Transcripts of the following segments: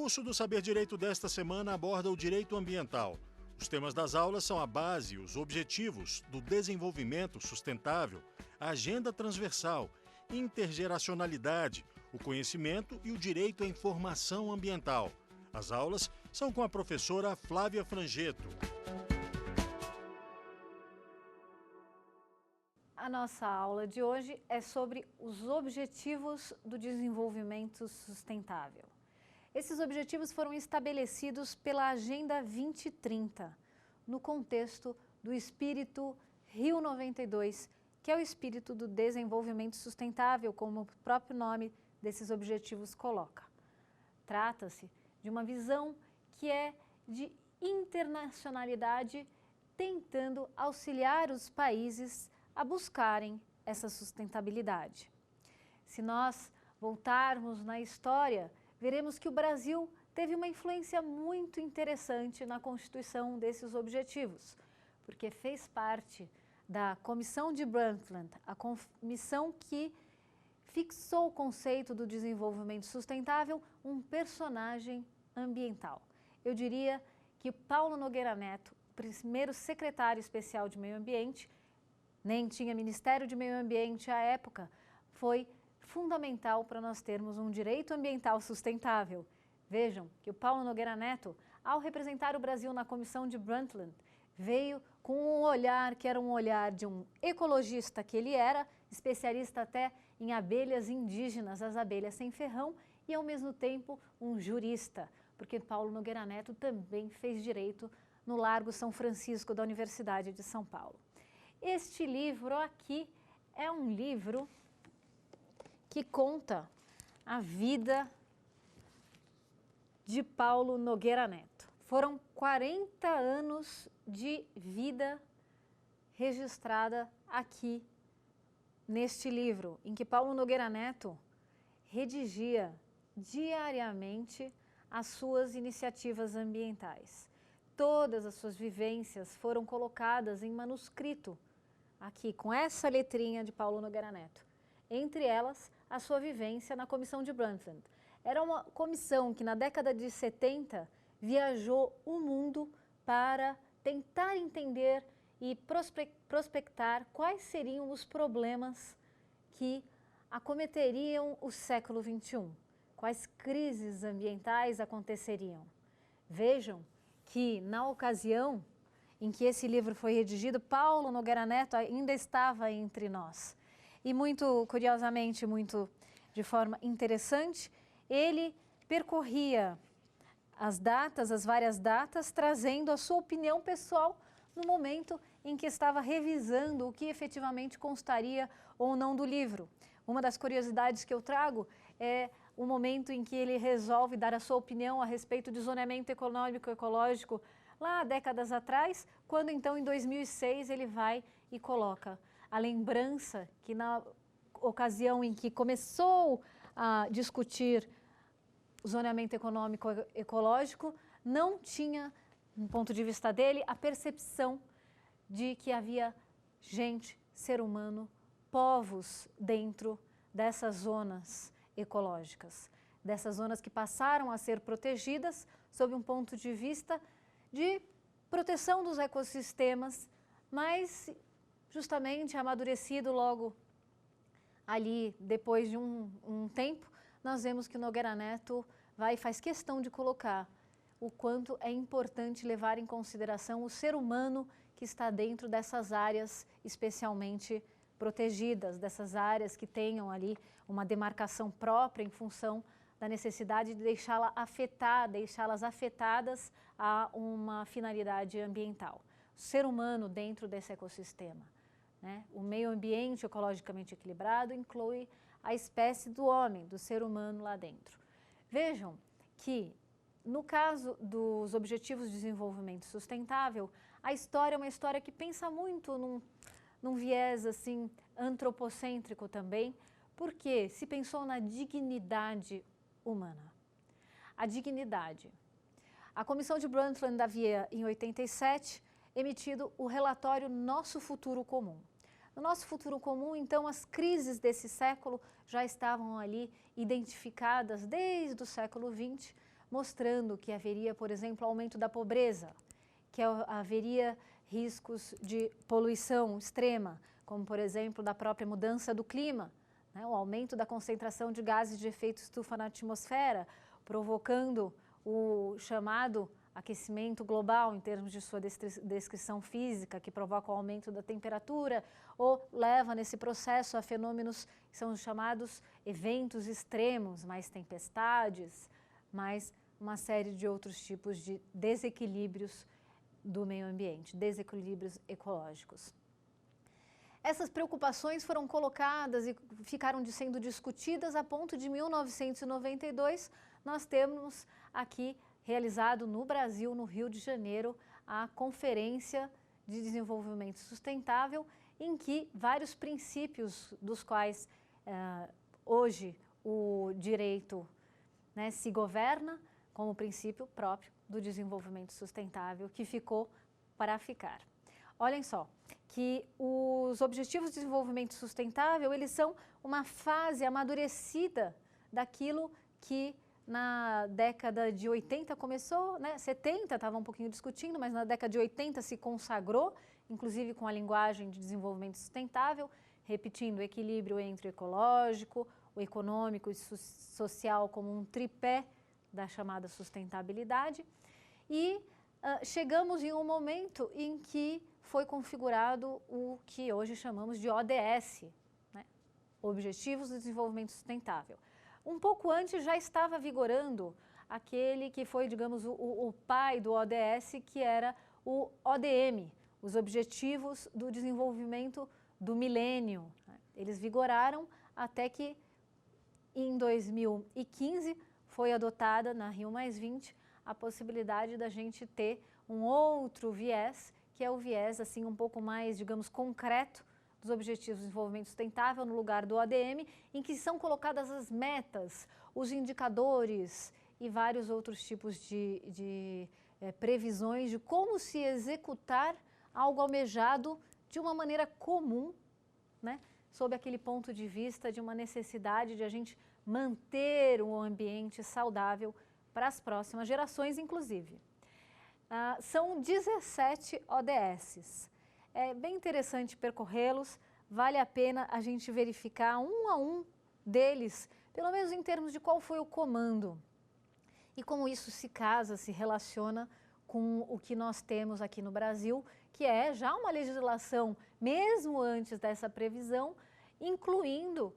curso do Saber Direito desta semana aborda o direito ambiental. Os temas das aulas são a base e os objetivos do desenvolvimento sustentável, a agenda transversal, intergeracionalidade, o conhecimento e o direito à informação ambiental. As aulas são com a professora Flávia Frangetto. A nossa aula de hoje é sobre os Objetivos do Desenvolvimento Sustentável. Esses objetivos foram estabelecidos pela Agenda 2030, no contexto do espírito Rio 92, que é o espírito do desenvolvimento sustentável, como o próprio nome desses objetivos coloca. Trata-se de uma visão que é de internacionalidade, tentando auxiliar os países a buscarem essa sustentabilidade. Se nós voltarmos na história, veremos que o Brasil teve uma influência muito interessante na constituição desses objetivos, porque fez parte da Comissão de Brundtland, a comissão que fixou o conceito do desenvolvimento sustentável, um personagem ambiental. Eu diria que Paulo Nogueira Neto, o primeiro secretário especial de Meio Ambiente, nem tinha Ministério de Meio Ambiente à época, foi fundamental para nós termos um direito ambiental sustentável. Vejam que o Paulo Nogueira Neto, ao representar o Brasil na Comissão de Brundtland, veio com um olhar que era um olhar de um ecologista que ele era, especialista até em abelhas indígenas, as abelhas sem ferrão, e ao mesmo tempo um jurista, porque Paulo Nogueira Neto também fez direito no Largo São Francisco da Universidade de São Paulo. Este livro aqui é um livro que conta a vida de Paulo Nogueira Neto. Foram 40 anos de vida registrada aqui neste livro, em que Paulo Nogueira Neto redigia diariamente as suas iniciativas ambientais. Todas as suas vivências foram colocadas em manuscrito, aqui com essa letrinha de Paulo Nogueira Neto. Entre elas, a sua vivência na Comissão de Brundtland. Era uma comissão que na década de 70 viajou o mundo para tentar entender e prospectar quais seriam os problemas que acometeriam o século XXI, quais crises ambientais aconteceriam. Vejam que na ocasião em que esse livro foi redigido, Paulo Nogueira Neto ainda estava entre nós. E muito curiosamente, muito de forma interessante, ele percorria as várias datas, trazendo a sua opinião pessoal no momento em que estava revisando o que efetivamente constaria ou não do livro. Uma das curiosidades que eu trago é o momento em que ele resolve dar a sua opinião a respeito de zoneamento econômico e ecológico lá há décadas atrás, quando então em 2006 ele vai e coloca a lembrança que na ocasião em que começou a discutir o zoneamento econômico e ecológico, não tinha, do ponto de vista dele, a percepção de que havia gente, ser humano, povos dentro dessas zonas ecológicas, dessas zonas que passaram a ser protegidas sob um ponto de vista de proteção dos ecossistemas, mas justamente amadurecido logo ali, depois de um tempo, nós vemos que o Nogueira Neto vai e faz questão de colocar o quanto é importante levar em consideração o ser humano que está dentro dessas áreas especialmente protegidas, dessas áreas que tenham ali uma demarcação própria em função da necessidade de deixá-las afetadas a uma finalidade ambiental. O ser humano dentro desse ecossistema, né? O meio ambiente ecologicamente equilibrado inclui a espécie do homem, do ser humano lá dentro. Vejam que, no caso dos Objetivos de Desenvolvimento Sustentável, a história é uma história que pensa muito num viés assim, antropocêntrico também, porque se pensou na dignidade humana. A dignidade. A Comissão de Brundtland havia, em 87, emitido o relatório Nosso Futuro Comum. No nosso futuro comum, então, as crises desse século já estavam ali identificadas desde o século XX, mostrando que haveria, por exemplo, aumento da pobreza, que haveria riscos de poluição extrema, como, por exemplo, da própria mudança do clima, né, o aumento da concentração de gases de efeito estufa na atmosfera, provocando o chamado aquecimento global em termos de sua descrição física, que provoca o aumento da temperatura ou leva nesse processo a fenômenos que são os chamados eventos extremos, mais tempestades, mais uma série de outros tipos de desequilíbrios do meio ambiente, desequilíbrios ecológicos. Essas preocupações foram colocadas e ficaram sendo discutidas a ponto de 1992 nós temos aqui realizado no Brasil, no Rio de Janeiro, a Conferência de Desenvolvimento Sustentável, em que vários princípios dos quais hoje o direito, né, se governa, como o princípio próprio do desenvolvimento sustentável, que ficou para ficar. Olhem só, que os Objetivos de Desenvolvimento Sustentável, eles são uma fase amadurecida daquilo que na década de 80 começou, né, 70 estava um pouquinho discutindo, mas na década de 80 se consagrou, inclusive com a linguagem de desenvolvimento sustentável, repetindo o equilíbrio entre o ecológico, o econômico e social como um tripé da chamada sustentabilidade. E chegamos em um momento em que foi configurado o que hoje chamamos de ODS, né? Objetivos de Desenvolvimento Sustentável. Um pouco antes já estava vigorando aquele que foi, digamos, o pai do ODS, que era o ODM, os Objetivos do Desenvolvimento do Milênio. Eles vigoraram até que em 2015 foi adotada na Rio+20 a possibilidade da gente ter um outro viés, que é o viés assim um pouco mais, digamos, concreto dos Objetivos de Desenvolvimento Sustentável no lugar do ODM, em que são colocadas as metas, os indicadores e vários outros tipos de previsões de como se executar algo almejado de uma maneira comum, né, sob aquele ponto de vista de uma necessidade de a gente manter um ambiente saudável para as próximas gerações, inclusive. São 17 ODSs. É bem interessante percorrê-los, vale a pena a gente verificar um a um deles, pelo menos em termos de qual foi o comando e como isso se casa, se relaciona com o que nós temos aqui no Brasil, que é já uma legislação, mesmo antes dessa previsão, incluindo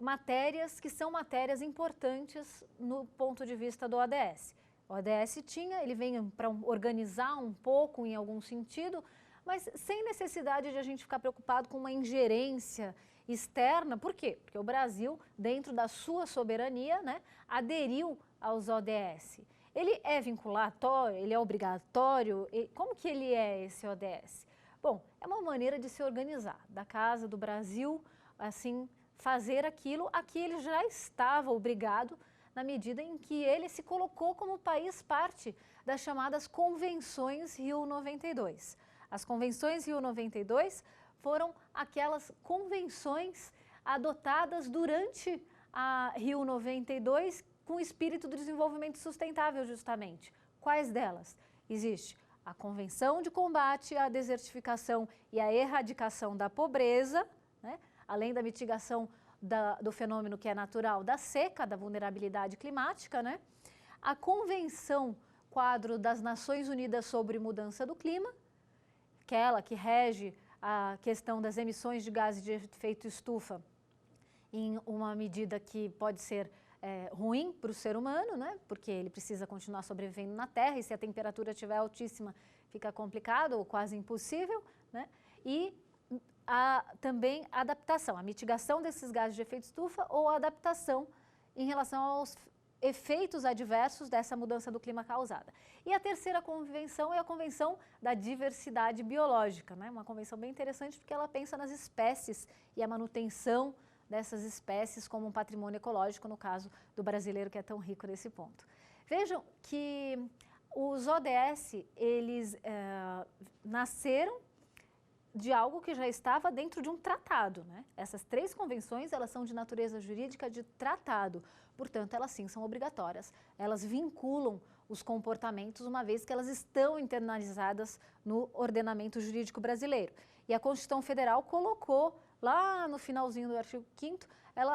matérias que são matérias importantes no ponto de vista do ODS. O ODS ele vem para organizar um pouco em algum sentido, mas sem necessidade de a gente ficar preocupado com uma ingerência externa. Por quê? Porque o Brasil, dentro da sua soberania, né, aderiu aos ODS. Ele é vinculatório, ele é obrigatório? Como que ele é esse ODS? Bom, é uma maneira de se organizar, da Casa do Brasil, assim, fazer aquilo a que ele já estava obrigado na medida em que ele se colocou como país parte das chamadas Convenções Rio 92. As Convenções Rio 92 foram aquelas convenções adotadas durante a Rio 92 com o espírito do desenvolvimento sustentável, justamente. Quais delas? Existe a Convenção de Combate à Desertificação e à Erradicação da Pobreza, né? Além da mitigação do fenômeno que é natural da seca, da vulnerabilidade climática, né? A Convenção Quadro das Nações Unidas sobre Mudança do Clima, aquela que rege a questão das emissões de gases de efeito estufa em uma medida que pode ser ruim para o ser humano, né? Porque ele precisa continuar sobrevivendo na Terra e se a temperatura estiver altíssima fica complicado ou quase impossível, né? E também a adaptação, a mitigação desses gases de efeito estufa ou a adaptação em relação aos efeitos adversos dessa mudança do clima causada. E a terceira convenção é a Convenção da Diversidade Biológica, né? Uma convenção bem interessante porque ela pensa nas espécies e a manutenção dessas espécies como um patrimônio ecológico, no caso do brasileiro que é tão rico nesse ponto. Vejam que os ODS, eles nasceram de algo que já estava dentro de um tratado, né? Essas 3 convenções, elas são de natureza jurídica de tratado, portanto, elas sim são obrigatórias. Elas vinculam os comportamentos, uma vez que elas estão internalizadas no ordenamento jurídico brasileiro. E a Constituição Federal colocou, lá no finalzinho do artigo 5º,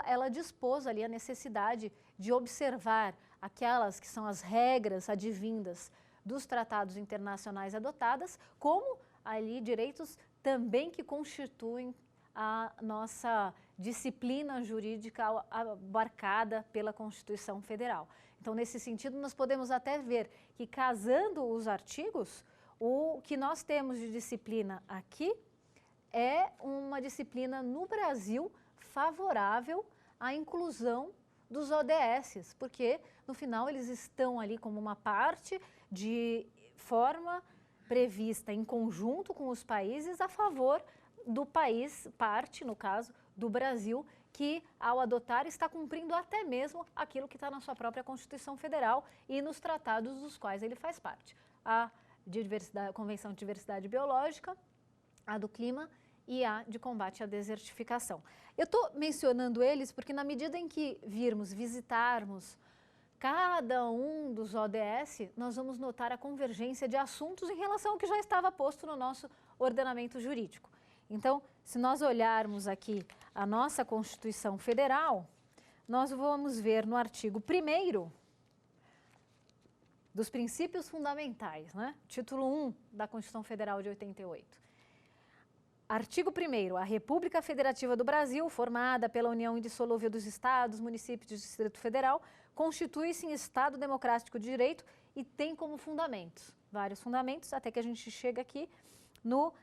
ela dispôs ali a necessidade de observar aquelas que são as regras advindas dos tratados internacionais adotadas, como ali direitos também que constituem a nossa disciplina jurídica abarcada pela Constituição Federal. Então, nesse sentido, nós podemos até ver que, casando os artigos, o que nós temos de disciplina aqui é uma disciplina no Brasil favorável à inclusão dos ODSs, porque, no final, eles estão ali como uma parte de forma prevista em conjunto com os países a favor do país, parte, no caso, do Brasil, que, ao adotar, está cumprindo até mesmo aquilo que está na sua própria Constituição Federal e nos tratados dos quais ele faz parte. A Convenção de Diversidade Biológica, a do Clima e a de combate à desertificação. Eu estou mencionando eles porque, na medida em que visitarmos cada um dos ODS, nós vamos notar a convergência de assuntos em relação ao que já estava posto no nosso ordenamento jurídico. Então, se nós olharmos aqui a nossa Constituição Federal, nós vamos ver no artigo 1º dos princípios fundamentais, né? Título 1 da Constituição Federal de 88. Artigo 1º, a República Federativa do Brasil, formada pela união indissolúvel dos estados, municípios e Distrito Federal, constitui-se em Estado democrático de direito e tem como fundamentos, vários fundamentos, até que a gente chega aqui no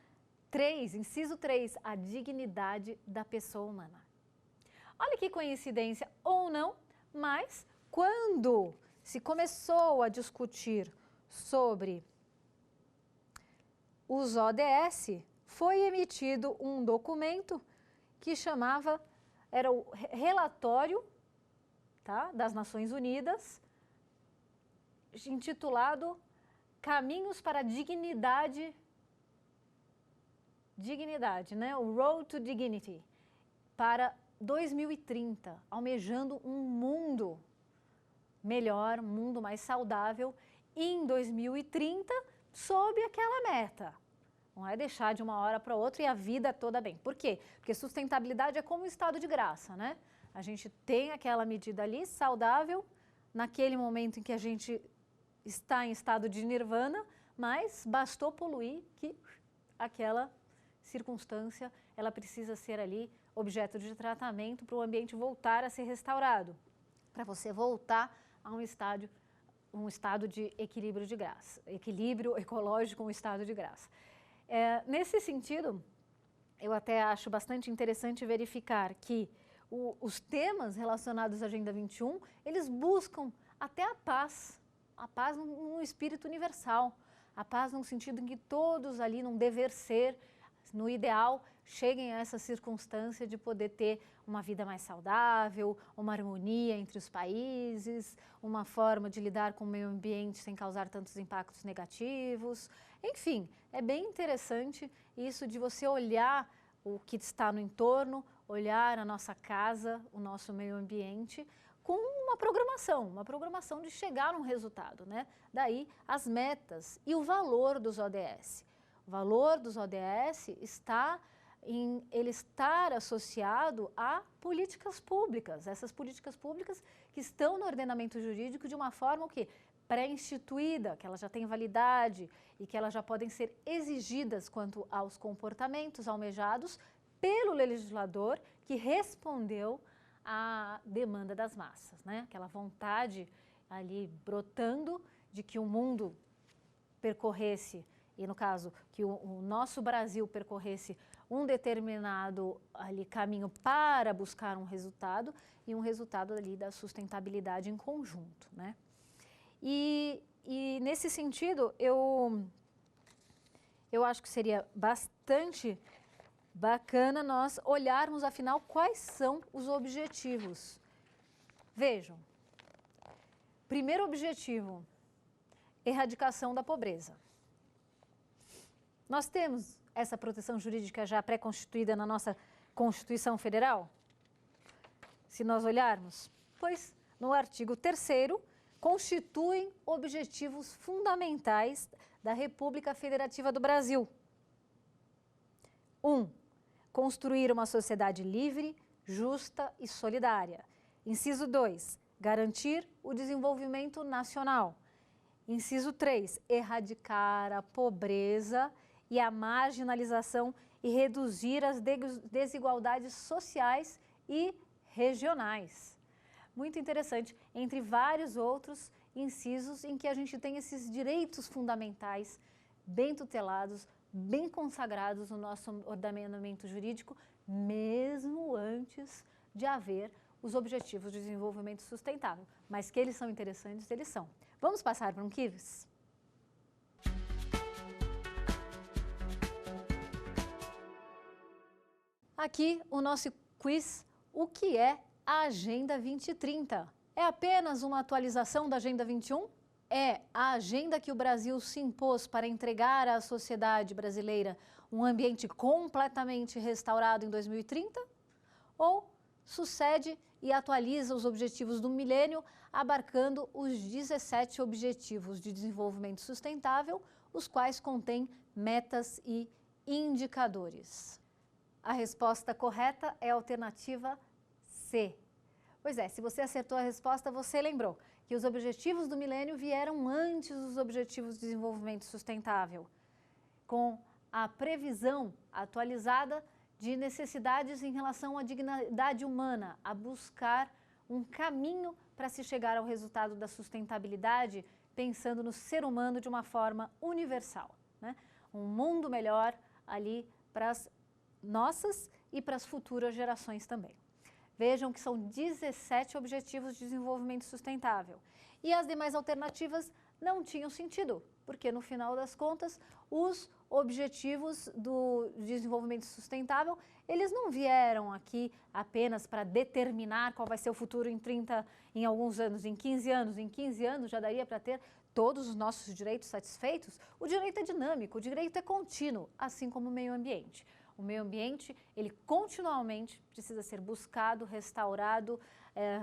3, inciso 3, a dignidade da pessoa humana. Olha que coincidência ou não, mas quando se começou a discutir sobre os ODS, foi emitido um documento que era o relatório, tá, das Nações Unidas, intitulado Caminhos para a Dignidade, né? O Road to Dignity, para 2030, almejando um mundo melhor, um mundo mais saudável, em 2030, sob aquela meta. Não é deixar de uma hora para outra e a vida toda bem. Por quê? Porque sustentabilidade é como um estado de graça, né? A gente tem aquela medida ali, saudável, naquele momento em que a gente está em estado de nirvana, mas bastou poluir que aquela circunstância, ela precisa ser ali objeto de tratamento para o ambiente voltar a ser restaurado, para você voltar a um estado de equilíbrio de graça, equilíbrio ecológico, um estado de graça. Nesse sentido, eu até acho bastante interessante verificar que os temas relacionados à Agenda 21, eles buscam até a paz num espírito universal, a paz num sentido em que todos ali, num dever ser, no ideal, cheguem a essa circunstância de poder ter uma vida mais saudável, uma harmonia entre os países, uma forma de lidar com o meio ambiente sem causar tantos impactos negativos. Enfim, é bem interessante isso de você olhar o que está no entorno, olhar a nossa casa, o nosso meio ambiente, com uma programação de chegar a um resultado, né? Daí as metas e o valor dos ODS. O valor dos ODS está em ele estar associado a políticas públicas, essas políticas públicas que estão no ordenamento jurídico de uma forma pré-instituída, que elas já têm validade e que elas já podem ser exigidas quanto aos comportamentos almejados pelo legislador que respondeu à demanda das massas, né? Aquela vontade ali brotando de que o mundo percorresse, e no caso, que o nosso Brasil percorresse um determinado ali caminho para buscar um resultado e um resultado ali da sustentabilidade em conjunto, né? E nesse sentido, eu acho que seria bastante bacana nós olharmos, afinal, quais são os objetivos. Vejam, primeiro objetivo, erradicação da pobreza. Nós temos essa proteção jurídica já pré-constituída na nossa Constituição Federal? Se nós olharmos, pois no artigo 3º, constituem objetivos fundamentais da República Federativa do Brasil. 1. Construir uma sociedade livre, justa e solidária. Inciso 2. Garantir o desenvolvimento nacional. Inciso 3. Erradicar a pobreza e a marginalização e reduzir as desigualdades sociais e regionais. Muito interessante, entre vários outros incisos em que a gente tem esses direitos fundamentais bem tutelados, bem consagrados no nosso ordenamento jurídico, mesmo antes de haver os Objetivos de Desenvolvimento Sustentável. Mas que eles são interessantes, eles são. Vamos passar para um quiz? Aqui o nosso quiz, o que é a Agenda 2030? É apenas uma atualização da Agenda 21? É a agenda que o Brasil se impôs para entregar à sociedade brasileira um ambiente completamente restaurado em 2030? Ou sucede e atualiza os objetivos do milênio, abarcando os 17 Objetivos de Desenvolvimento Sustentável, os quais contêm metas e indicadores? A resposta correta é a alternativa C. Pois é, se você acertou a resposta, você lembrou que os objetivos do milênio vieram antes dos Objetivos de Desenvolvimento Sustentável, com a previsão atualizada de necessidades em relação à dignidade humana, a buscar um caminho para se chegar ao resultado da sustentabilidade, pensando no ser humano de uma forma universal, né? Um mundo melhor ali para as nossas e para as futuras gerações também. Vejam que são 17 Objetivos de Desenvolvimento Sustentável. E as demais alternativas não tinham sentido, porque no final das contas, os Objetivos do Desenvolvimento Sustentável, eles não vieram aqui apenas para determinar qual vai ser o futuro em 30, em alguns anos, em 15 anos. Em 15 anos já daria para ter todos os nossos direitos satisfeitos. O direito é dinâmico, o direito é contínuo, assim como o meio ambiente. O meio ambiente, ele continuamente precisa ser buscado, restaurado,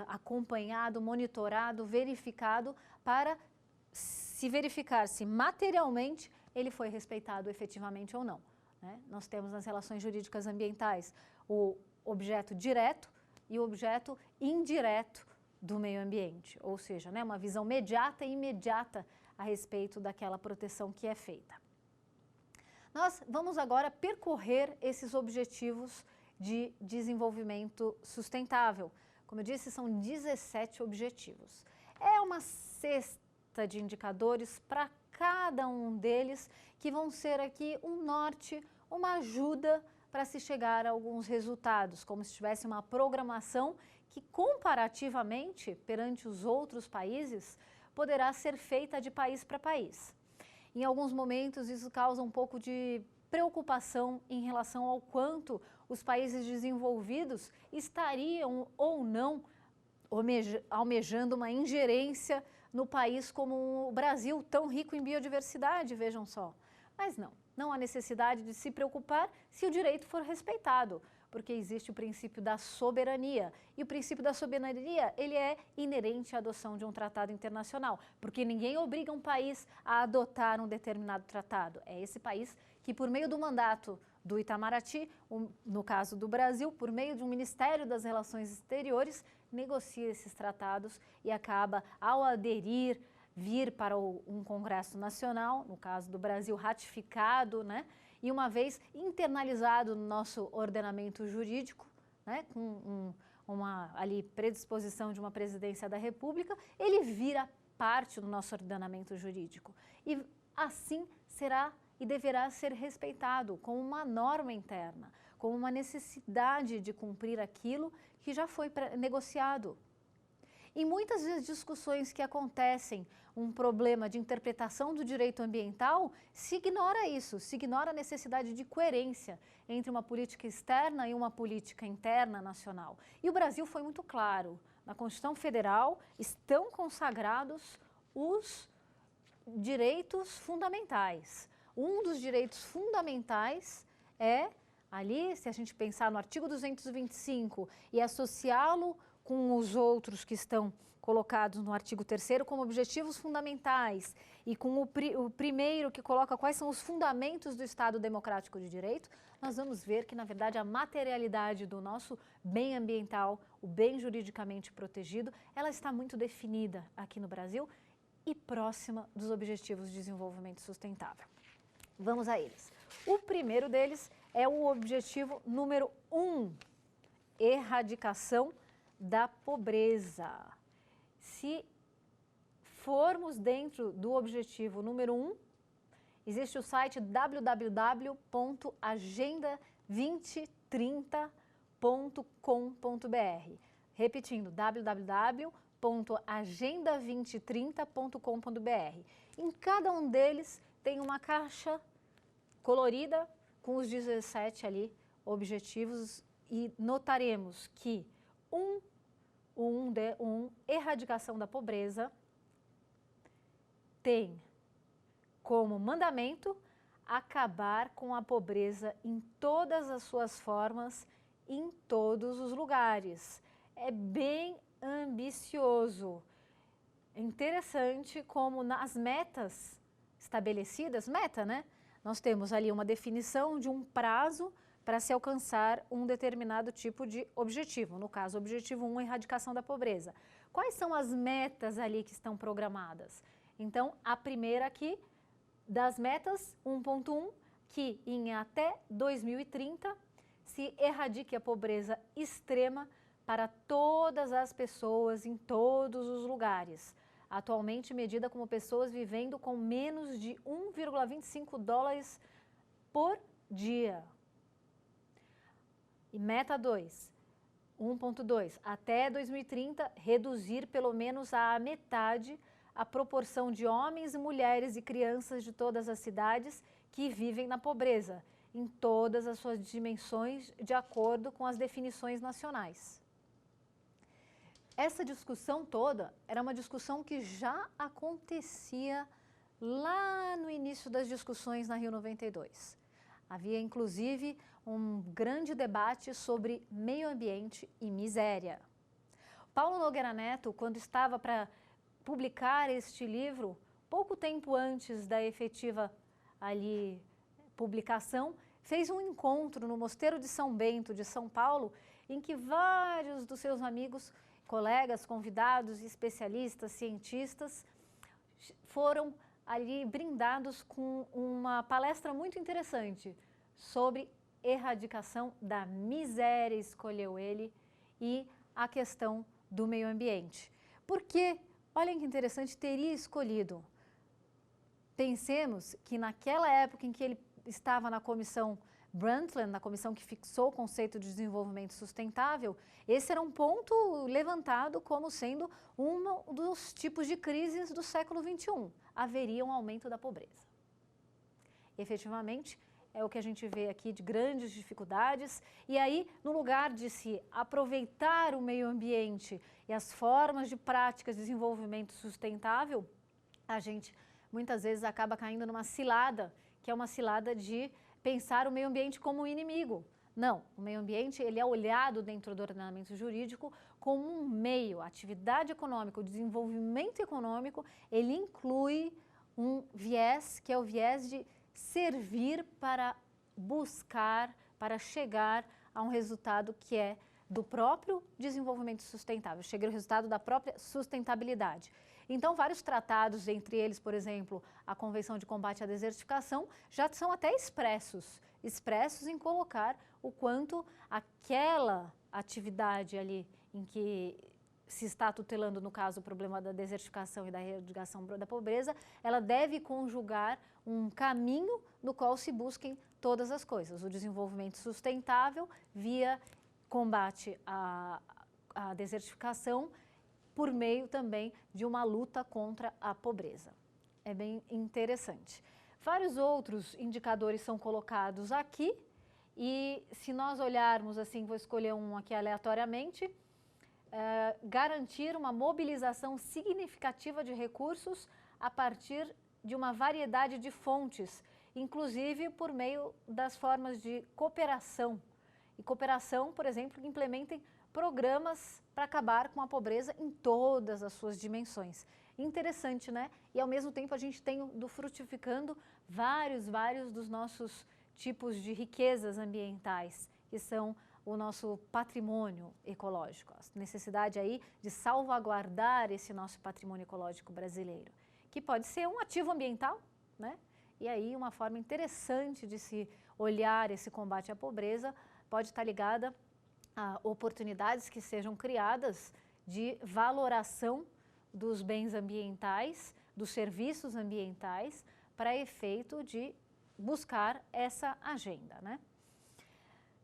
acompanhado, monitorado, verificado, para se verificar se materialmente ele foi respeitado efetivamente ou não, né? Nós temos nas relações jurídicas ambientais o objeto direto e o objeto indireto do meio ambiente, ou seja, né, uma visão mediata e imediata a respeito daquela proteção que é feita. Nós vamos agora percorrer esses objetivos de desenvolvimento sustentável. Como eu disse, são 17 objetivos. É uma cesta de indicadores para cada um deles que vão ser aqui um norte, uma ajuda para se chegar a alguns resultados, como se tivesse uma programação que comparativamente perante os outros países poderá ser feita de país para país. Em alguns momentos, isso causa um pouco de preocupação em relação ao quanto os países desenvolvidos estariam ou não almejando uma ingerência no país como o Brasil, tão rico em biodiversidade, vejam só. Mas não há necessidade de se preocupar se o direito for respeitado, porque existe o princípio da soberania. E o princípio da soberania, ele é inerente à adoção de um tratado internacional, porque ninguém obriga um país a adotar um determinado tratado. É esse país que, por meio do mandato do Itamaraty, no caso do Brasil, por meio de um Ministério das Relações Exteriores, negocia esses tratados e acaba, ao aderir, vir para um Congresso Nacional, no caso do Brasil, ratificado, né? E uma vez internalizado no nosso ordenamento jurídico, né, com uma ali, predisposição de uma presidência da República, ele vira parte do nosso ordenamento jurídico. E assim será e deverá ser respeitado como uma norma interna, como uma necessidade de cumprir aquilo que já foi negociado. Em muitas das discussões que acontecem, um problema de interpretação do direito ambiental, se ignora isso, se ignora a necessidade de coerência entre uma política externa e uma política interna nacional. E o Brasil foi muito claro, na Constituição Federal estão consagrados os direitos fundamentais. Um dos direitos fundamentais é, ali, se a gente pensar no artigo 225 e associá-lo com os outros que estão colocados no artigo 3º como objetivos fundamentais e com o primeiro que coloca quais são os fundamentos do Estado Democrático de Direito, nós vamos ver que, na verdade, a materialidade do nosso bem ambiental, o bem juridicamente protegido, ela está muito definida aqui no Brasil e próxima dos Objetivos de Desenvolvimento Sustentável. Vamos a eles. O primeiro deles é o objetivo número 1, erradicação da pobreza. Se formos dentro do objetivo número 1, existe o site www.agenda2030.com.br. Repetindo, www.agenda2030.com.br. Em cada um deles tem uma caixa colorida com os 17 ali objetivos e notaremos que erradicação da pobreza tem como mandamento acabar com a pobreza em todas as suas formas, em todos os lugares. É bem ambicioso. É interessante como nas metas estabelecidas, né? Nós temos ali uma definição de um prazo para se alcançar um determinado tipo de objetivo. No caso, objetivo 1, erradicação da pobreza. Quais são as metas ali que estão programadas? Então, a primeira aqui, das metas 1.1, que em até 2030 se erradique a pobreza extrema para todas as pessoas em todos os lugares. Atualmente medida como pessoas vivendo com menos de 1,25 dólares por dia. E meta 2, 1.2, até 2030, reduzir pelo menos à metade a proporção de homens, mulheres e crianças de todas as cidades que vivem na pobreza, em todas as suas dimensões, de acordo com as definições nacionais. Essa discussão toda era uma discussão que já acontecia lá no início das discussões na Rio 92. Havia, inclusive, um grande debate sobre meio ambiente e miséria. Paulo Nogueira Neto, quando estava para publicar este livro, pouco tempo antes da efetiva ali publicação, fez um encontro no Mosteiro de São Bento, de São Paulo, em que vários dos seus amigos, colegas, convidados, especialistas, cientistas, foram ali brindados com uma palestra muito interessante sobre erradicação da miséria, escolheu ele, e a questão do meio ambiente. Por que, olhem que interessante, teria escolhido? Pensemos que naquela época em que ele estava na comissão Brundtland, na comissão que fixou o conceito de desenvolvimento sustentável, esse era um ponto levantado como sendo um dos tipos de crises do século XXI. Haveria um aumento da pobreza. Efetivamente, é o que a gente vê aqui de grandes dificuldades, e aí, no lugar de se aproveitar o meio ambiente e as formas de práticas de desenvolvimento sustentável, a gente muitas vezes acaba caindo numa cilada, que é uma cilada de pensar o meio ambiente como um inimigo. Não, o meio ambiente ele é olhado dentro do ordenamento jurídico como um meio, a atividade econômica, o desenvolvimento econômico, ele inclui um viés que é o viés de servir para buscar, para chegar a um resultado que é do próprio desenvolvimento sustentável, chegar ao resultado da própria sustentabilidade. Então, vários tratados, entre eles, por exemplo, a Convenção de Combate à Desertificação, já são até expressos em colocar o quanto aquela atividade ali em que se está tutelando, no caso, o problema da desertificação e da erradicação da pobreza, ela deve conjugar um caminho no qual se busquem todas as coisas. O desenvolvimento sustentável via combate à desertificação, por meio também de uma luta contra a pobreza. É bem interessante. Vários outros indicadores são colocados aqui e se nós olharmos assim, vou escolher um aqui aleatoriamente, garantir uma mobilização significativa de recursos a partir de uma variedade de fontes inclusive por meio das formas de cooperação. E cooperação, por exemplo, que implementem programas para acabar com a pobreza em todas as suas dimensões. Interessante, né? E ao mesmo tempo a gente tem do frutificando vários dos nossos tipos de riquezas ambientais, que são o nosso patrimônio ecológico, a necessidade aí de salvaguardar esse nosso patrimônio ecológico brasileiro, que pode ser um ativo ambiental, né? E aí uma forma interessante de se olhar esse combate à pobreza pode estar ligada a oportunidades que sejam criadas de valoração dos bens ambientais, dos serviços ambientais, para efeito de buscar essa agenda, né?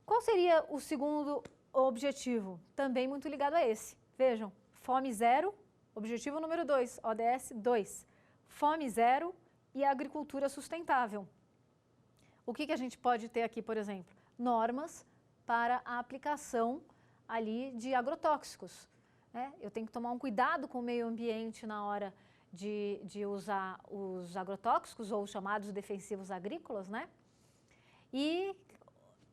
Qual seria o segundo objetivo? Também muito ligado a esse. Vejam, fome zero, objetivo número 2, ODS 2. Fome zero e agricultura sustentável. O que a gente pode ter aqui, por exemplo? Normas para a aplicação ali de agrotóxicos, né? Eu tenho que tomar um cuidado com o meio ambiente na hora de usar os agrotóxicos ou os chamados defensivos agrícolas, né? E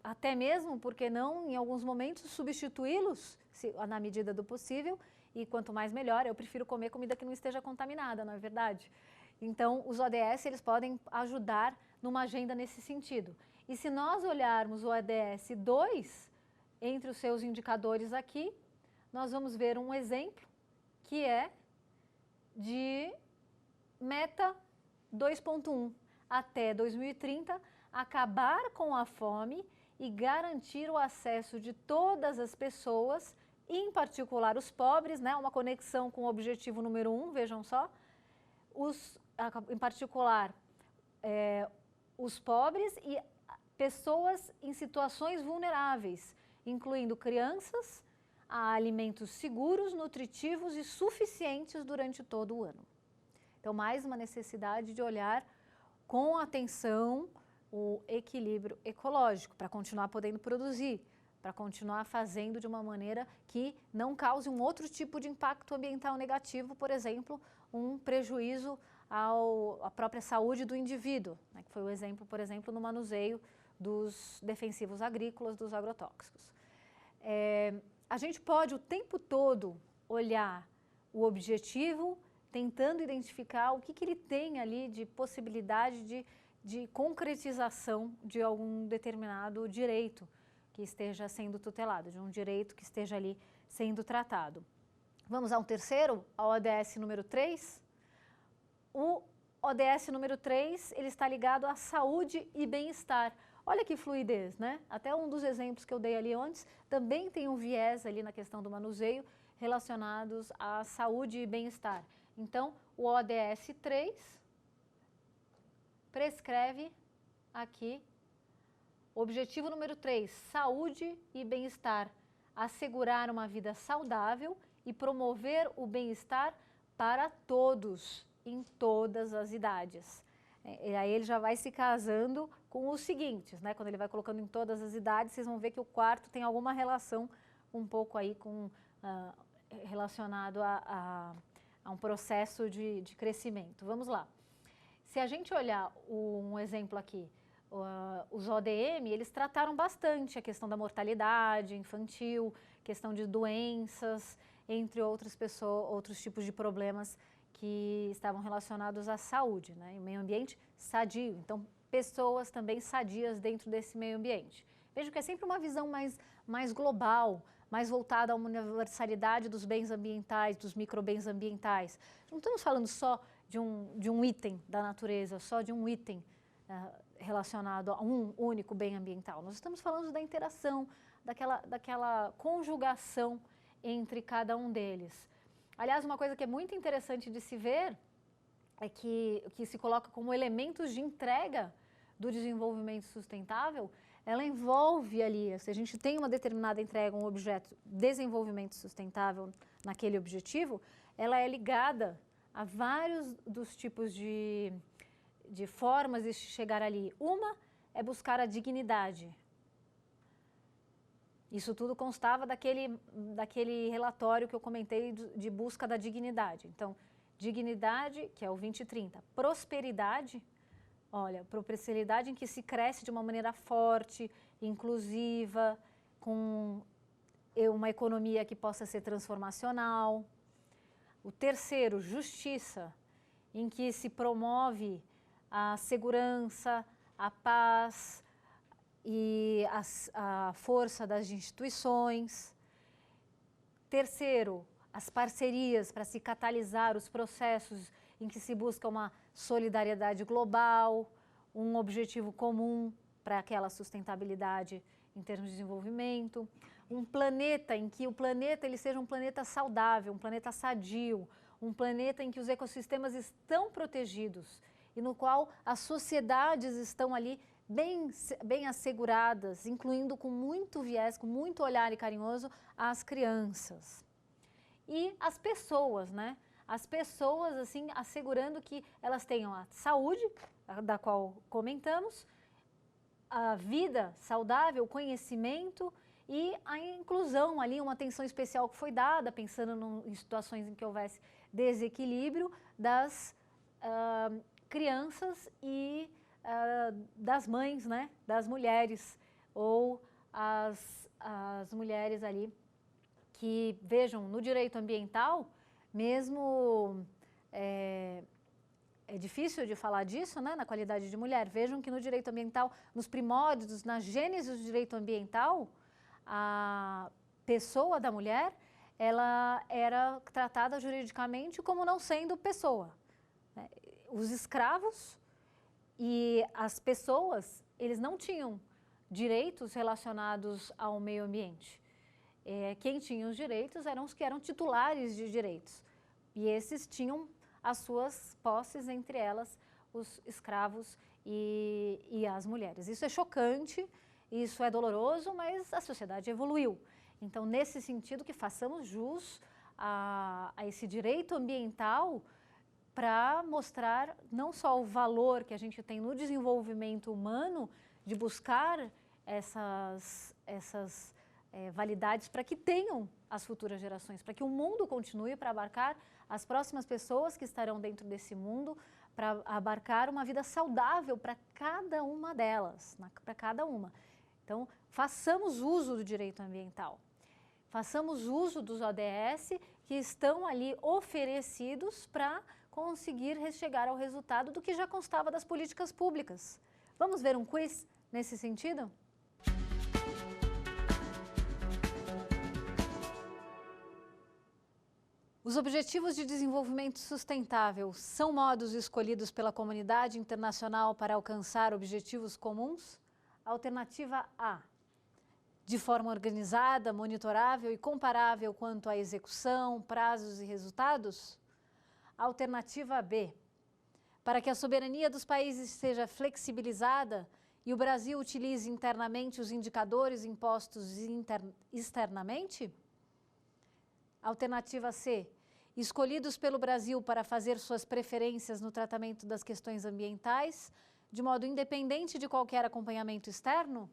até mesmo, por que não, em alguns momentos, substituí-los na medida do possível, e quanto mais melhor. Eu prefiro comer comida que não esteja contaminada, não é verdade? Então, os ODS, eles podem ajudar numa agenda nesse sentido. E se nós olharmos o ODS 2, entre os seus indicadores aqui, nós vamos ver um exemplo que é de meta 2.1, até 2030, acabar com a fome e garantir o acesso de todas as pessoas, em particular os pobres, né? Uma conexão com o objetivo número 1, vejam só, em particular os pobres e pessoas em situações vulneráveis, incluindo crianças, a alimentos seguros, nutritivos e suficientes durante todo o ano. Então, mais uma necessidade de olhar com atenção o equilíbrio ecológico, para continuar podendo produzir, para continuar fazendo de uma maneira que não cause um outro tipo de impacto ambiental negativo, por exemplo, um prejuízo à própria saúde do indivíduo, né, que foi o exemplo, por exemplo, no manuseio dos defensivos agrícolas, dos agrotóxicos. A gente pode o tempo todo olhar o objetivo, tentando identificar o que ele tem ali de possibilidade de concretização de algum determinado direito que esteja sendo tutelado, de um direito que esteja ali sendo tratado. Vamos ao terceiro, ao ODS número 3. O ODS número 3, ele está ligado à saúde e bem-estar. Olha que fluidez, né? Até um dos exemplos que eu dei ali antes também tem um viés ali na questão do manuseio relacionados à saúde e bem-estar. Então, o ODS 3 prescreve aqui, objetivo número 3, saúde e bem-estar, assegurar uma vida saudável e promover o bem-estar para todos, em todas as idades. E aí ele já vai se casando com os seguintes, né? Quando ele vai colocando em todas as idades, vocês vão ver que o quarto tem alguma relação um pouco aí com, relacionado a um processo de crescimento. Vamos lá. Se a gente olhar um exemplo aqui, os ODM, eles trataram bastante a questão da mortalidade infantil, questão de doenças, entre outros tipos de problemas que estavam relacionados à saúde, né? E o meio ambiente sadio. Então, pessoas também sadias dentro desse meio ambiente. Vejo que é sempre uma visão mais global, mais voltada a uma universalidade dos bens ambientais, dos microbens ambientais. Não estamos falando só de um item da natureza, só de um item relacionado a um único bem ambiental. Nós estamos falando da interação, daquela conjugação entre cada um deles. Aliás, uma coisa que é muito interessante de se ver é que se coloca como elementos de entrega do desenvolvimento sustentável, ela envolve ali, se a gente tem uma determinada entrega, um objeto desenvolvimento sustentável naquele objetivo, ela é ligada a vários dos tipos de formas de chegar ali. Uma é buscar a dignidade. Isso tudo constava daquele relatório que eu comentei de busca da dignidade. Então, dignidade, que é o 2030, prosperidade, Olha, prosperidade em que se cresce de uma maneira forte, inclusiva, com uma economia que possa ser transformacional. O terceiro, justiça, em que se promove a segurança, a paz e a força das instituições. Terceiro, as parcerias para se catalisar os processos em que se busca uma solidariedade global, um objetivo comum para aquela sustentabilidade em termos de desenvolvimento, um planeta em que o planeta ele seja um planeta saudável, um planeta sadio, um planeta em que os ecossistemas estão protegidos e no qual as sociedades estão ali bem asseguradas, incluindo com muito viés, com muito olhar e carinhoso as crianças. E as pessoas, né? As pessoas, assim, assegurando que elas tenham a saúde, da qual comentamos, a vida saudável, o conhecimento e a inclusão ali, uma atenção especial que foi dada, pensando em situações em que houvesse desequilíbrio das crianças e das mães, né, das mulheres, ou as mulheres ali que vejam no direito ambiental, mesmo é difícil de falar disso, né, na qualidade de mulher, vejam que no direito ambiental, nos primórdios, na gênese do direito ambiental, a pessoa da mulher, ela era tratada juridicamente como não sendo pessoa. Os escravos e as pessoas, eles não tinham direitos relacionados ao meio ambiente. Quem tinha os direitos eram os que eram titulares de direitos. E esses tinham as suas posses, entre elas os escravos e as mulheres. Isso é chocante, isso é doloroso, mas a sociedade evoluiu. Então, nesse sentido, que façamos jus a esse direito ambiental para mostrar não só o valor que a gente tem no desenvolvimento humano, de buscar essas validades para que tenham as futuras gerações, para que o mundo continue, para abarcar as próximas pessoas que estarão dentro desse mundo, para abarcar uma vida saudável para cada uma delas, para cada uma. Então, façamos uso do direito ambiental, façamos uso dos ODS que estão ali oferecidos para conseguir chegar ao resultado do que já constava das políticas públicas. Vamos ver um quiz nesse sentido? Os Objetivos de Desenvolvimento Sustentável são modos escolhidos pela comunidade internacional para alcançar objetivos comuns? Alternativa A. De forma organizada, monitorável e comparável quanto à execução, prazos e resultados? Alternativa B. Para que a soberania dos países seja flexibilizada e o Brasil utilize internamente os indicadores impostos externamente? Alternativa C. Escolhidos pelo Brasil para fazer suas preferências no tratamento das questões ambientais, de modo independente de qualquer acompanhamento externo?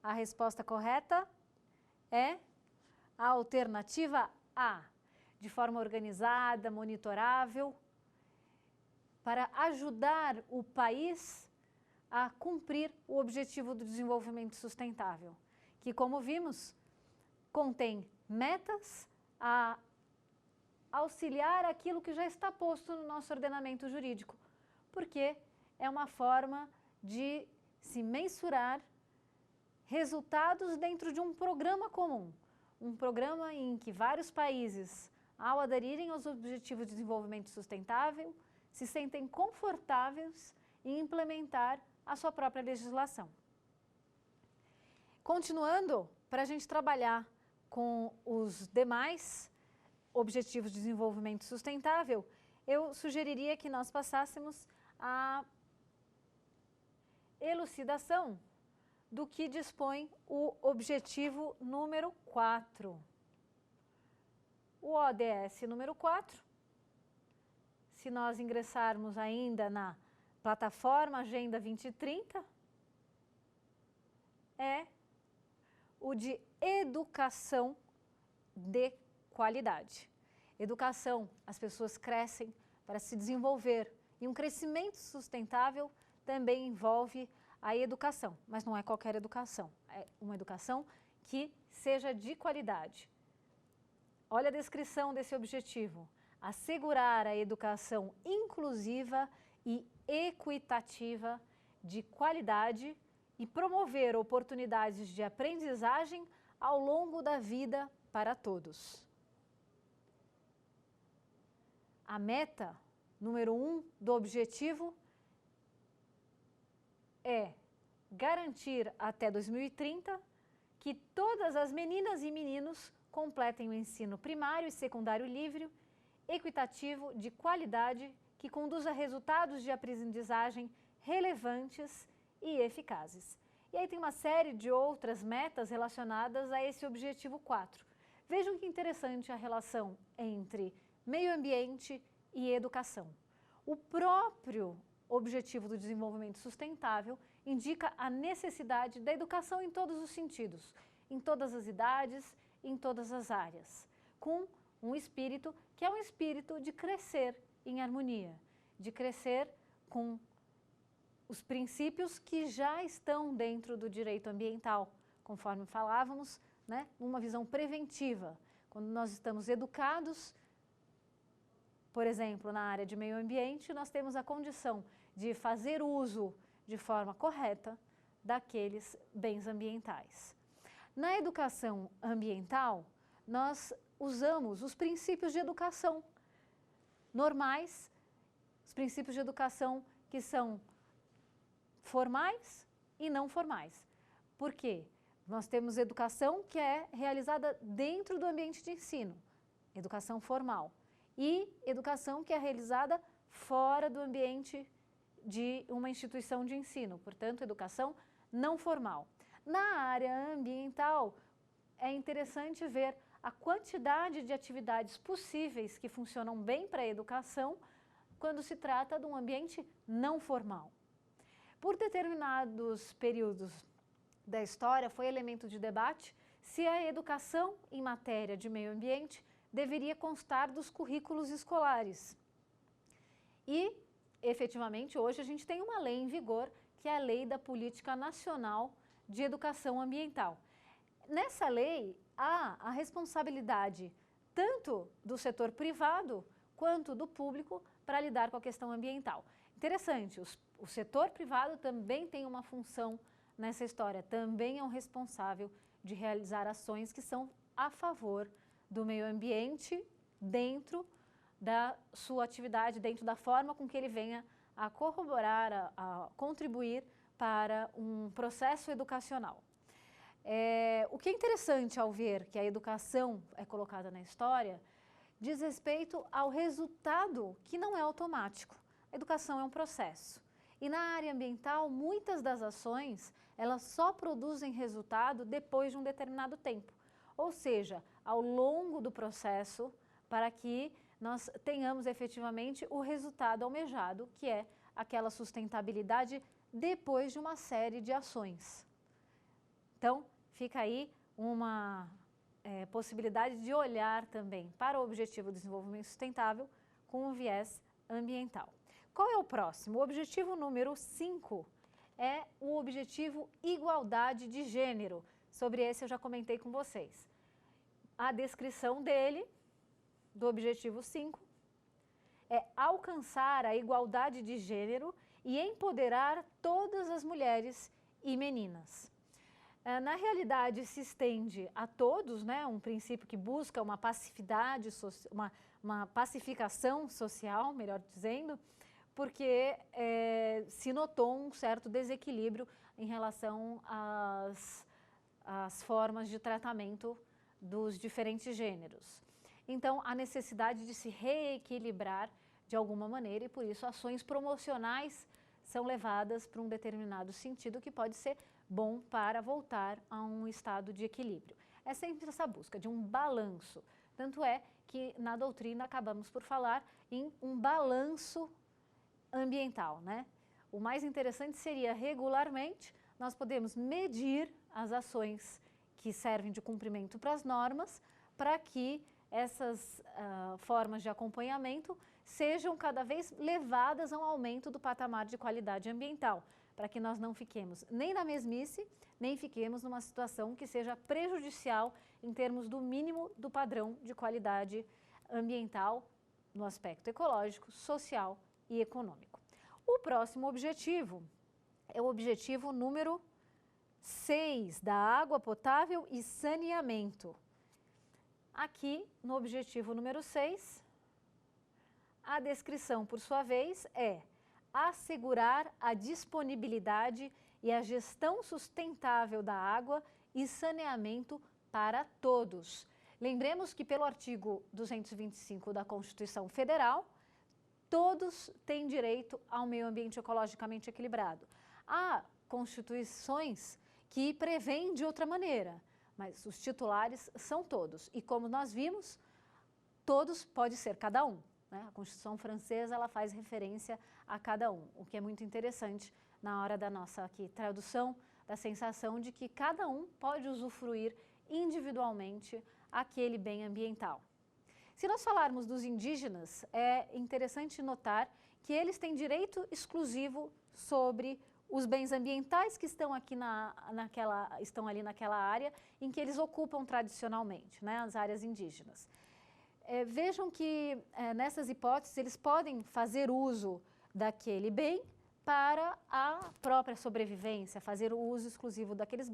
A resposta correta é a alternativa A. De forma organizada, monitorável, para ajudar o país a cumprir o Objetivo do Desenvolvimento Sustentável, que, como vimos, contém metas a auxiliar aquilo que já está posto no nosso ordenamento jurídico, porque é uma forma de se mensurar resultados dentro de um programa comum, um programa em que vários países, ao aderirem aos Objetivos de Desenvolvimento Sustentável, se sentem confortáveis em implementar a sua própria legislação. Continuando, para a gente trabalhar com os demais Objetivos de Desenvolvimento Sustentável, eu sugeriria que nós passássemos a elucidação do que dispõe o objetivo número 4. O ODS número 4, se nós ingressarmos ainda na plataforma Agenda 2030, é o de educação de qualidade. Educação, as pessoas crescem para se desenvolver e um crescimento sustentável também envolve a educação, mas não é qualquer educação, é uma educação que seja de qualidade. Olha a descrição desse objetivo: assegurar a educação inclusiva e equitativa de qualidade e promover oportunidades de aprendizagem ao longo da vida para todos. A meta número 1 do objetivo é garantir até 2030 que todas as meninas e meninos completem o ensino primário e secundário livre, equitativo, de qualidade, que conduza a resultados de aprendizagem relevantes e eficazes. E aí tem uma série de outras metas relacionadas a esse objetivo 4. Vejam que interessante a relação entre meio ambiente e educação. O próprio Objetivo do Desenvolvimento Sustentável indica a necessidade da educação em todos os sentidos, em todas as idades, em todas as áreas, com um espírito que é um espírito de crescer em harmonia, de crescer com os princípios que já estão dentro do direito ambiental, conforme falávamos, né? Uma visão preventiva. Quando nós estamos educados, por exemplo, na área de meio ambiente, nós temos a condição de fazer uso de forma correta daqueles bens ambientais. Na educação ambiental, nós usamos os princípios de educação normais, os princípios de educação que são formais e não formais. Por quê? Nós temos educação que é realizada dentro do ambiente de ensino, educação formal, e educação que é realizada fora do ambiente de uma instituição de ensino, portanto, educação não formal. Na área ambiental, é interessante ver a quantidade de atividades possíveis que funcionam bem para a educação quando se trata de um ambiente não formal. Por determinados períodos da história, foi elemento de debate se a educação em matéria de meio ambiente deveria constar dos currículos escolares. E, efetivamente, hoje a gente tem uma lei em vigor, que é a Lei da Política Nacional de Educação Ambiental. Nessa lei, há a responsabilidade tanto do setor privado quanto do público para lidar com a questão ambiental. Interessante, o setor privado também tem uma função nessa história, também é um responsável de realizar ações que são a favor do meio ambiente dentro da sua atividade, dentro da forma com que ele venha a corroborar, a contribuir para um processo educacional. O que é interessante ao ver que a educação é colocada na história diz respeito ao resultado que não é automático. A educação é um processo. E na área ambiental, muitas das ações, elas só produzem resultado depois de um determinado tempo. Ou seja, ao longo do processo, para que nós tenhamos efetivamente o resultado almejado, que é aquela sustentabilidade depois de uma série de ações. Então, fica aí uma possibilidade de olhar também para o Objetivo de Desenvolvimento Sustentável com um viés ambiental. Qual é o próximo? O objetivo número 5 é o objetivo Igualdade de Gênero. Sobre esse eu já comentei com vocês. A descrição dele, do objetivo 5, é alcançar a igualdade de gênero e empoderar todas as mulheres e meninas. Na realidade, se estende a todos, né, um princípio que busca uma pacificidade, uma pacificação social, melhor dizendo, porque se notou um certo desequilíbrio em relação às formas de tratamento dos diferentes gêneros. Então, a necessidade de se reequilibrar de alguma maneira e, por isso, ações promocionais são levadas para um determinado sentido que pode ser bom para voltar a um estado de equilíbrio. É sempre essa busca de um balanço. Tanto é que na doutrina acabamos por falar em um balanço ambiental, né? O mais interessante seria, regularmente, nós podemos medir as ações que servem de cumprimento para as normas, para que essas formas de acompanhamento sejam cada vez levadas a um aumento do patamar de qualidade ambiental, para que nós não fiquemos nem na mesmice, nem fiquemos numa situação que seja prejudicial em termos do mínimo do padrão de qualidade ambiental no aspecto ecológico, social e econômico. O próximo objetivo é o objetivo número 6, da água potável e saneamento. Aqui, no objetivo número 6, a descrição, por sua vez, é assegurar a disponibilidade e a gestão sustentável da água e saneamento para todos. Lembremos que pelo artigo 225 da Constituição Federal, todos têm direito ao meio ambiente ecologicamente equilibrado. Há constituições que prevêem de outra maneira, mas os titulares são todos. E como nós vimos, todos pode ser cada um, né? A Constituição francesa ela faz referência a cada um, o que é muito interessante na hora da nossa aqui tradução, da sensação de que cada um pode usufruir individualmente aquele bem ambiental. Se nós falarmos dos indígenas, é interessante notar que eles têm direito exclusivo sobre os bens ambientais que estão aqui estão ali naquela área em que eles ocupam tradicionalmente, né, as áreas indígenas. Vejam que nessas hipóteses eles podem fazer uso daquele bem para a própria sobrevivência, fazer o uso exclusivo daqueles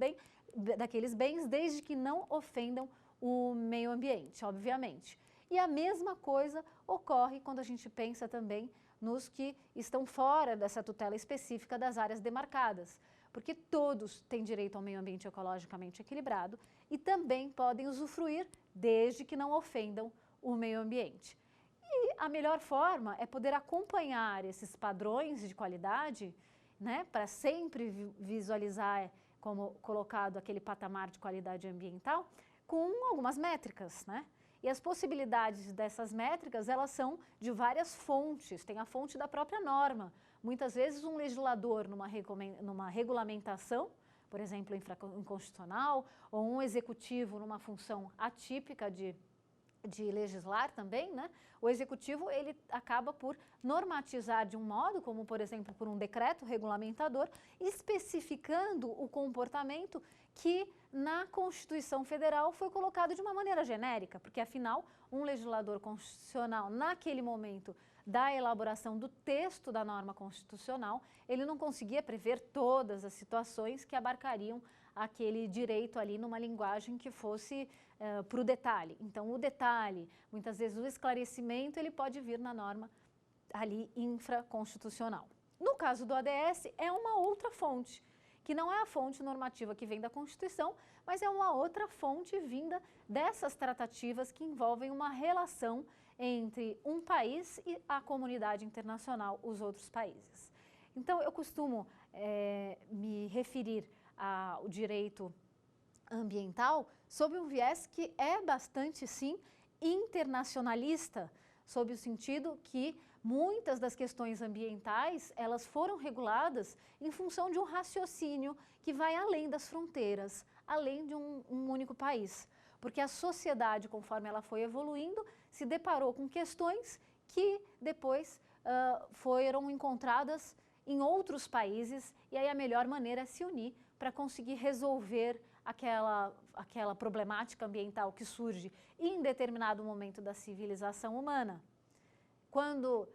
bens desde que não ofendam o meio ambiente, obviamente. E a mesma coisa ocorre quando a gente pensa também nos que estão fora dessa tutela específica das áreas demarcadas, porque todos têm direito ao meio ambiente ecologicamente equilibrado e também podem usufruir desde que não ofendam o meio ambiente. E a melhor forma é poder acompanhar esses padrões de qualidade, né, para sempre visualizar como colocado aquele patamar de qualidade ambiental com algumas métricas, né? E as possibilidades dessas métricas, elas são de várias fontes, tem a fonte da própria norma. Muitas vezes um legislador numa regulamentação, por exemplo, inconstitucional, ou um executivo numa função atípica de legislar também, né? O executivo ele acaba por normatizar de um modo, como por exemplo por um decreto regulamentador, especificando o comportamento que na Constituição Federal foi colocado de uma maneira genérica, porque afinal um legislador constitucional naquele momento da elaboração do texto da norma constitucional, ele não conseguia prever todas as situações que abarcariam aquele direito ali numa linguagem que fosse para o detalhe. Então, o detalhe, muitas vezes o esclarecimento, ele pode vir na norma ali infraconstitucional. No caso do ODS, é uma outra fonte, que não é a fonte normativa que vem da Constituição, mas é uma outra fonte vinda dessas tratativas que envolvem uma relação entre um país e a comunidade internacional, os outros países. Então, eu costumo me referir ao direito ambiental sob um viés que é bastante, sim, internacionalista, sob o sentido que muitas das questões ambientais, elas foram reguladas em função de um raciocínio que vai além das fronteiras, além de um único país. Porque a sociedade, conforme ela foi evoluindo, se deparou com questões que depois foram encontradas em outros países e aí a melhor maneira é se unir para conseguir resolver aquela problemática ambiental que surge em determinado momento da civilização humana. Quando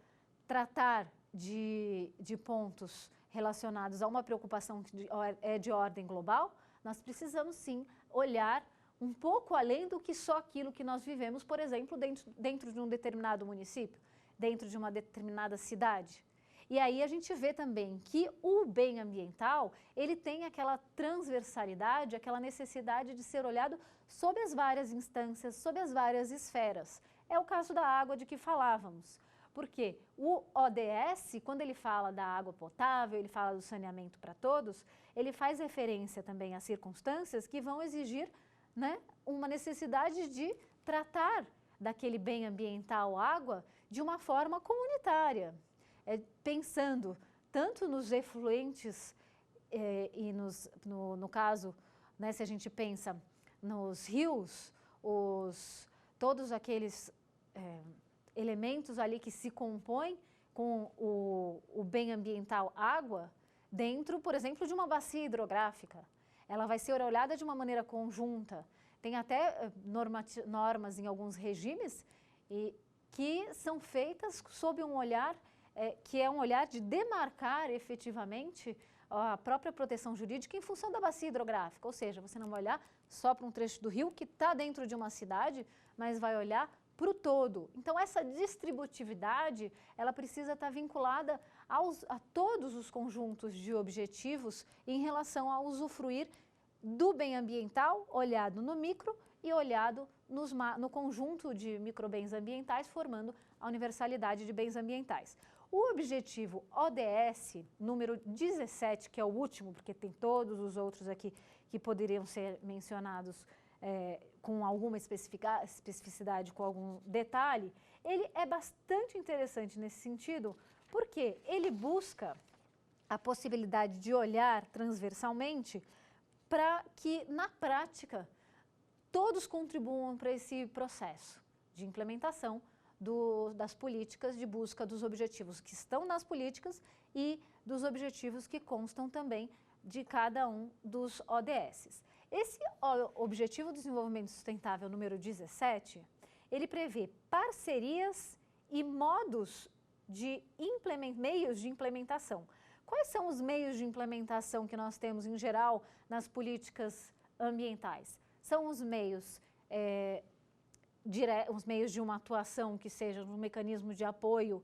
tratar de pontos relacionados a uma preocupação que é de ordem global, nós precisamos sim olhar um pouco além do que só aquilo que nós vivemos, por exemplo, dentro de um determinado município, dentro de uma determinada cidade. E aí a gente vê também que o bem ambiental, ele tem aquela transversalidade, aquela necessidade de ser olhado sob as várias instâncias, sob as várias esferas. É o caso da água de que falávamos. Porque o ODS, quando ele fala da água potável, ele fala do saneamento para todos, ele faz referência também a circunstâncias que vão exigir, né, uma necessidade de tratar daquele bem ambiental, água, de uma forma comunitária. Pensando tanto nos efluentes e no caso, né, se a gente pensa nos rios, os todos aqueles elementos ali que se compõem com o bem ambiental água dentro, por exemplo, de uma bacia hidrográfica. Ela vai ser olhada de uma maneira conjunta. Tem até normas em alguns regimes que são feitas sob um olhar que é um olhar de demarcar efetivamente a própria proteção jurídica em função da bacia hidrográfica. Ou seja, você não vai olhar só para um trecho do rio que está dentro de uma cidade, mas vai olhar para o todo. Então, essa distributividade, ela precisa estar vinculada a todos os conjuntos de objetivos em relação a usufruir do bem ambiental, olhado no micro e olhado no conjunto de microbens ambientais, formando a universalidade de bens ambientais. O objetivo ODS, número 17, que é o último, porque tem todos os outros aqui que poderiam ser mencionados com alguma especificidade, com algum detalhe, ele é bastante interessante nesse sentido, porque ele busca a possibilidade de olhar transversalmente para que, na prática, todos contribuam para esse processo de implementação das políticas de busca dos objetivos que estão nas políticas e dos objetivos que constam também de cada um dos ODS. Esse Objetivo de Desenvolvimento Sustentável número 17, ele prevê parcerias e meios de implementação. Quais são os meios de implementação que nós temos em geral nas políticas ambientais? São os meios de uma atuação que seja um mecanismo de apoio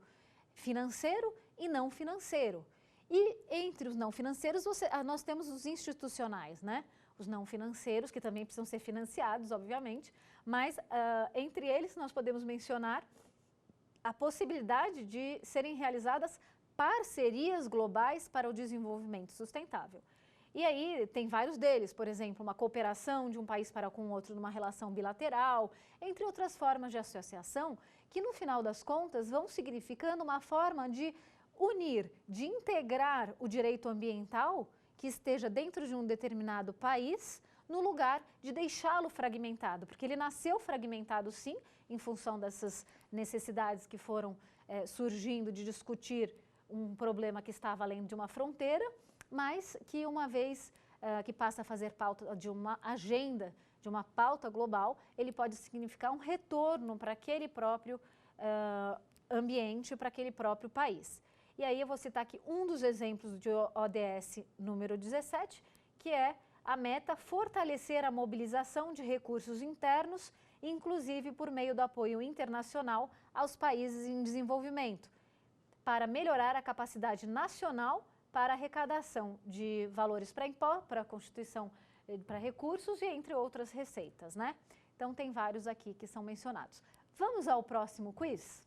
financeiro e não financeiro. E entre os não financeiros, nós temos os institucionais, né? Os não financeiros, que também precisam ser financiados, obviamente, mas entre eles nós podemos mencionar a possibilidade de serem realizadas parcerias globais para o desenvolvimento sustentável. E aí tem vários deles, por exemplo, uma cooperação de um país para com o outro numa relação bilateral, entre outras formas de associação, que no final das contas vão significando uma forma de unir, de integrar o direito ambiental que esteja dentro de um determinado país, no lugar de deixá-lo fragmentado, porque ele nasceu fragmentado sim, em função dessas necessidades que foram surgindo de discutir um problema que estava além de uma fronteira, mas que uma vez que passa a fazer pauta de uma agenda, de uma pauta global, ele pode significar um retorno para aquele próprio ambiente, para aquele próprio país. E aí eu vou citar aqui um dos exemplos de ODS número 17, que é a meta fortalecer a mobilização de recursos internos, inclusive por meio do apoio internacional aos países em desenvolvimento, para melhorar a capacidade nacional para arrecadação de valores para a constituição, para recursos e entre outras receitas, né? Então tem vários aqui que são mencionados. Vamos ao próximo quiz?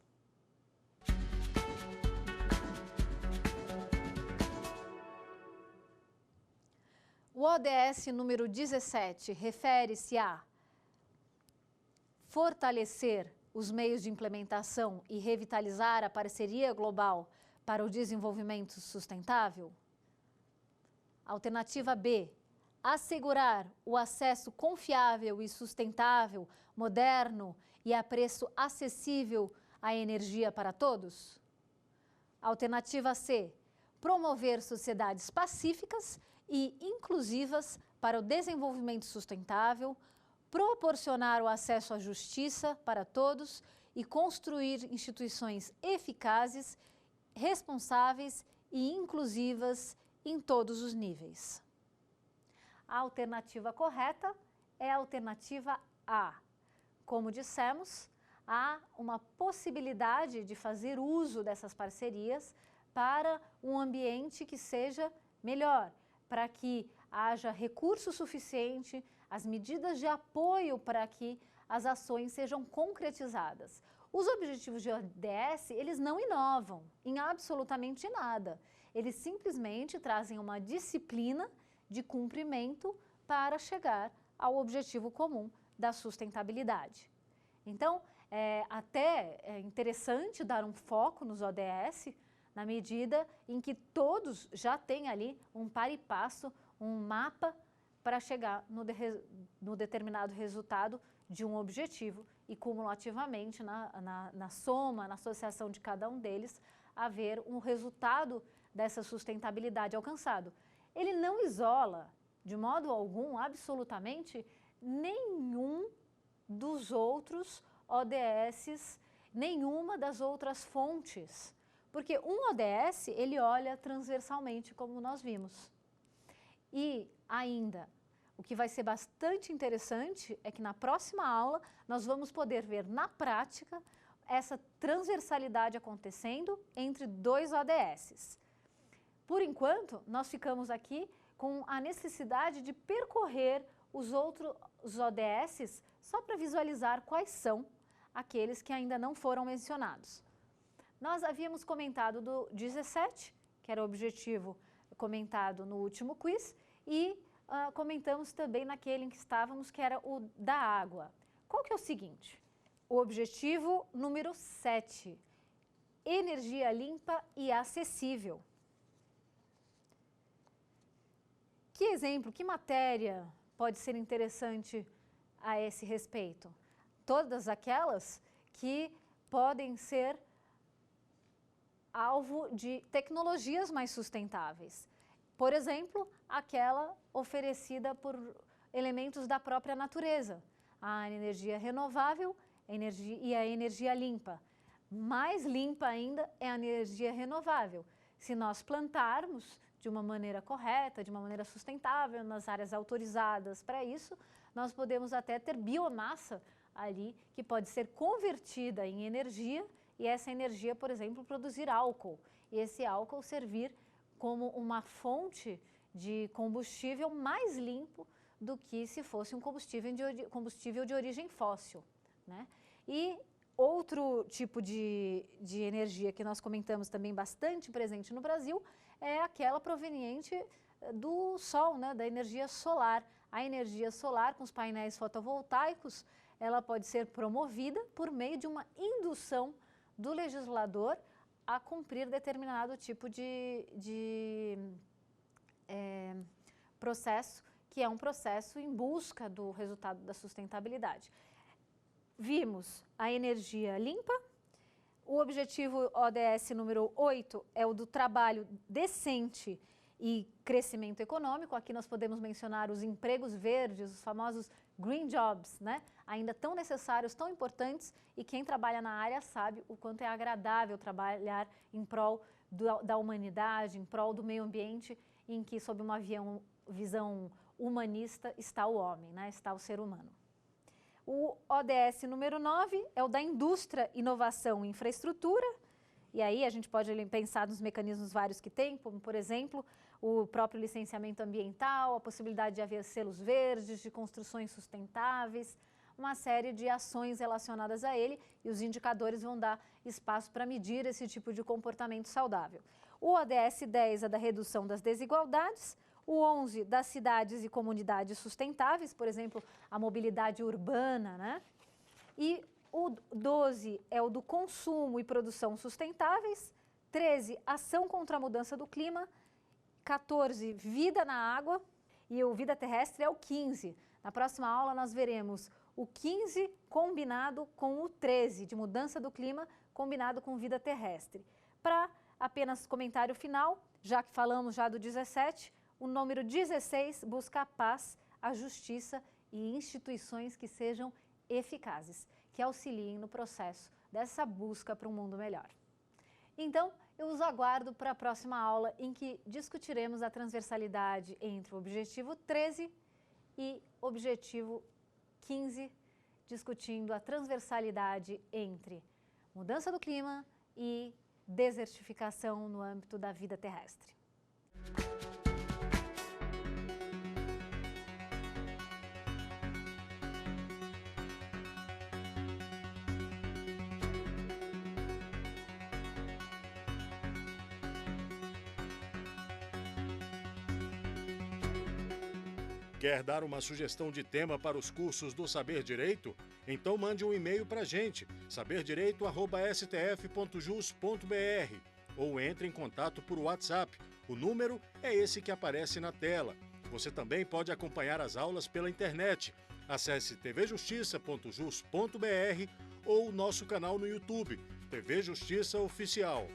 O ODS número 17 refere-se a fortalecer os meios de implementação e revitalizar a parceria global para o desenvolvimento sustentável? Alternativa B, assegurar o acesso confiável e sustentável, moderno e a preço acessível à energia para todos? Alternativa C, promover sociedades pacíficas e inclusivas para o desenvolvimento sustentável, proporcionar o acesso à justiça para todos e construir instituições eficazes, responsáveis e inclusivas em todos os níveis. A alternativa correta é a alternativa A. Como dissemos, há uma possibilidade de fazer uso dessas parcerias para um ambiente que seja melhor, para que haja recurso suficiente, as medidas de apoio para que as ações sejam concretizadas. Os objetivos de ODS, eles não inovam em absolutamente nada. Eles simplesmente trazem uma disciplina de cumprimento para chegar ao objetivo comum da sustentabilidade. Então, é interessante dar um foco nos ODS, na medida em que todos já têm ali um par e passo, um mapa para chegar no determinado resultado de um objetivo e cumulativamente, na soma, na associação de cada um deles, haver um resultado dessa sustentabilidade alcançado. Ele não isola, de modo algum, absolutamente, nenhum dos outros ODSs, nenhuma das outras fontes, porque um ODS, ele olha transversalmente, como nós vimos. E ainda, o que vai ser bastante interessante é que na próxima aula nós vamos poder ver na prática essa transversalidade acontecendo entre dois ODSs. Por enquanto, nós ficamos aqui com a necessidade de percorrer os outros ODSs só para visualizar quais são aqueles que ainda não foram mencionados. Nós havíamos comentado do 17, que era o objetivo comentado no último quiz, e comentamos também naquele em que estávamos, que era o da água. Qual que é o seguinte? O objetivo número 7, energia limpa e acessível. Que exemplo, que matéria pode ser interessante a esse respeito? Todas aquelas que podem ser alvo de tecnologias mais sustentáveis. Por exemplo, aquela oferecida por elementos da própria natureza, a energia renovável e a energia limpa. Mais limpa ainda é a energia renovável. Se nós plantarmos de uma maneira correta, de uma maneira sustentável, nas áreas autorizadas para isso, nós podemos até ter biomassa ali que pode ser convertida em energia e essa energia, por exemplo, produzir álcool. E esse álcool servir como uma fonte de combustível mais limpo do que se fosse um combustível de origem fóssil, né? E outro tipo de energia que nós comentamos também bastante presente no Brasil é aquela proveniente do sol, né, da energia solar. A energia solar com os painéis fotovoltaicos, ela pode ser promovida por meio de uma indução do legislador a cumprir determinado tipo de processo, que é um processo em busca do resultado da sustentabilidade. Vimos a energia limpa, o objetivo ODS número 8 é o do trabalho decente e crescimento econômico. Aqui nós podemos mencionar os empregos verdes, os famosos green jobs, né? Ainda tão necessários, tão importantes, e quem trabalha na área sabe o quanto é agradável trabalhar em prol da humanidade, em prol do meio ambiente, em que, sob uma visão humanista, está o homem, né? Está o ser humano. O ODS número 9 é o da indústria, inovação e infraestrutura, e aí a gente pode pensar nos mecanismos vários que tem, como, por exemplo, o próprio licenciamento ambiental, a possibilidade de haver selos verdes, de construções sustentáveis, uma série de ações relacionadas a ele, e os indicadores vão dar espaço para medir esse tipo de comportamento saudável. O ODS 10 é da redução das desigualdades, o 11 das cidades e comunidades sustentáveis, por exemplo, a mobilidade urbana, né? E o 12 é o do consumo e produção sustentáveis, 13, ação contra a mudança do clima, 14, vida na água, e o vida terrestre é o 15. Na próxima aula nós veremos o 15 combinado com o 13, de mudança do clima, combinado com vida terrestre. Para apenas comentário final, já que falamos já do 17, o número 16 busca a paz, a justiça e instituições que sejam eficazes, que auxiliem no processo dessa busca para um mundo melhor. Então, eu os aguardo para a próxima aula em que discutiremos a transversalidade entre o objetivo 13 e objetivo 15, discutindo a transversalidade entre mudança do clima e desertificação no âmbito da vida terrestre. Quer dar uma sugestão de tema para os cursos do Saber Direito? Então mande um e-mail para a gente, saberdireito@stf.jus.br, ou entre em contato por WhatsApp. O número é esse que aparece na tela. Você também pode acompanhar as aulas pela internet. Acesse tvjustiça.jus.br ou nosso canal no YouTube, TV Justiça Oficial.